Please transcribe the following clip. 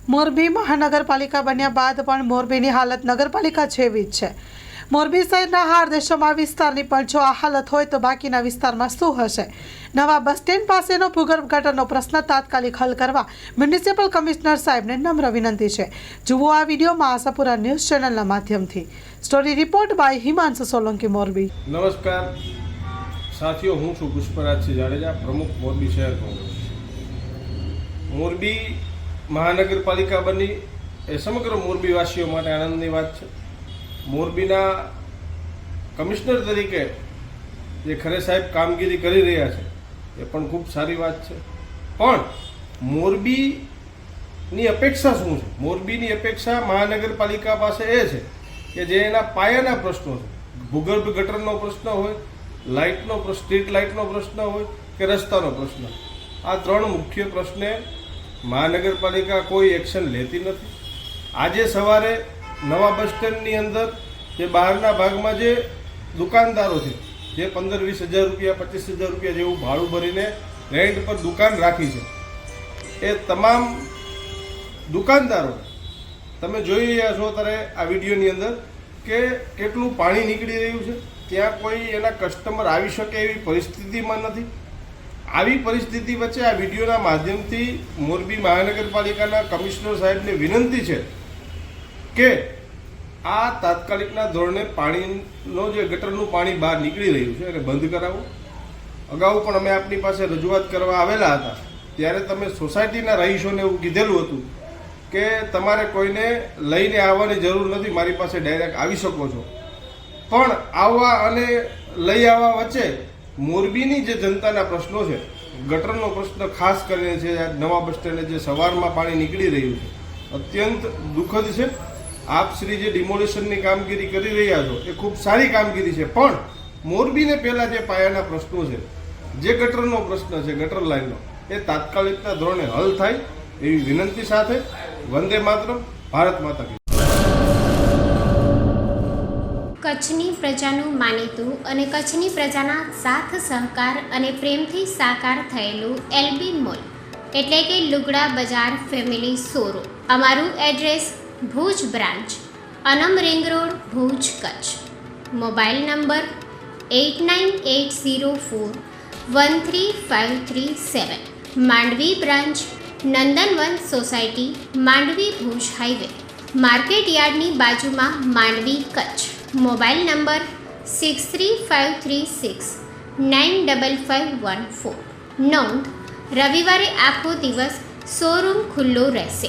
મોરબી મહાનગરપાલિકા બન્યા બાદ પણ મોરબીની હાલત નગરપાલિકા જેવી જ છે। મોરબી શહેરના હાર દેશોમાં વિસ્તારની પણ જો આ હાલત હોય તો બાકીના વિસ્તારમાં શું હશે? નવા બસ સ્ટેન્ડ પાસેનો ભૂગર્ભ ગટરનો પ્રશ્ન તાત્કાલિક હલ કરવા મ્યુનિસિપલ કમિશનર સાહેબને નમ્ર વિનંતી છે। જુઓ આ વિડીયોમાં આશાપુરા ન્યૂઝ ચેનલના માધ્યમથી। Story report by Himanshu Solanki, Morbi. નમસ્કાર સાથીઓ, હું છું પુષ્પરાજસિંહ જાડેજા, પ્રમુખ મોરબી શહેર કોંગ્રેસ। મોરબી મહાનગરપાલિકા બની એ સમગ્ર મોરબીવાસીઓ માટે આનંદની વાત છે। મોરબીના કમિશનર તરીકે જે ખરે સાહેબ કામગીરી કરી રહ્યા છે એ પણ ખૂબ સારી વાત છે, પણ મોરબીની અપેક્ષા શું છે? મોરબીની અપેક્ષા મહાનગરપાલિકા પાસે એ છે કે જે એના પાયાના પ્રશ્નો છે, ભૂગર્ભ ગટરનો પ્રશ્ન હોય, લાઇટનો સ્ટ્રીટ લાઇટનો પ્રશ્ન હોય કે રસ્તાનો પ્રશ્ન, આ ત્રણ મુખ્ય પ્રશ્ને મહાનગરપાલિકા કોઈ એક્શન લેતી નથી। આજે સવારે નવા બસ સ્ટેન્ડની અંદર જે બહારના ભાગમાં જે દુકાનદારો છે, જે 15-20 હજાર રૂપિયા 25,000 રૂપિયા જેવું ભાડું ભરીને રેન્ટ પર દુકાન રાખી છે, એ તમામ દુકાનદારો તમે જોઈ રહ્યા છો ત્યારે આ વિડીયોની અંદર કે કેટલું પાણી નીકળી રહ્યું છે। ત્યાં કોઈ એના કસ્ટમર આવી શકે એવી પરિસ્થિતિમાં નથી। આવી પરિસ્થિતિ વચ્ચે આ વિડીયોના માધ્યમથી મોરબી મહાનગરપાલિકાના કમિશનર સાહેબને વિનંતી છે કે આ તાત્કાલિકના ધોરણે પાણીનો જે ગટરનું પાણી બહાર નીકળી રહ્યું છે એને બંધ કરાવો। અગાઉ પણ અમે આપની પાસે રજૂઆત કરવા આવેલા હતા, ત્યારે તમે સોસાયટીના રહીશોને એવું કીધેલું હતું કે તમારે કોઈને લઈને આવવાની જરૂર નથી, મારી પાસે ડાયરેક્ટ આવી શકો છો। પણ આવવા અને લઈ આવવા વચ્ચે મોરબીની જે જનતાના પ્રશ્નો છે, ગટરનો પ્રશ્ન ખાસ કરીને છે, નવા બસ સ્ટેન્ડે જે સવારમાં પાણી નીકળી રહ્યું છે, અત્યંત દુઃખદ છે। આપ શ્રી જે ડિમોલિશનની કામગીરી કરી રહ્યા છો એ ખૂબ સારી કામગીરી છે, પણ મોરબીને પહેલાં જે પાયાના પ્રશ્નો છે, જે ગટરનો પ્રશ્ન છે, ગટર લાઇનનો, એ તાત્કાલિકના ધોરણે હલ થાય એવી વિનંતી સાથે વંદે માતરમ, ભારત માતા કી। કચ્છની પ્રજાનું માનીતું અને કચ્છની પ્રજાના સાથ સહકાર અને પ્રેમથી સાકાર થયેલું એલબી મોલ એટલે કે લુગડા બજાર ફેમિલી શોરૂમ। અમારું address Bhuj branch, Anam ring road, Bhuj, Kutch. Mobile number 8980413537। Mandvi branch, Nandanvan society, Mandvi, Bhuj highway, market યાર્ડની બાજુમાં, માંડવી, કચ્છ। Mobile number 6353695514। નોંધ: રવિવારે આખો દિવસ શોરૂમ ખુલ્લો રહેશે।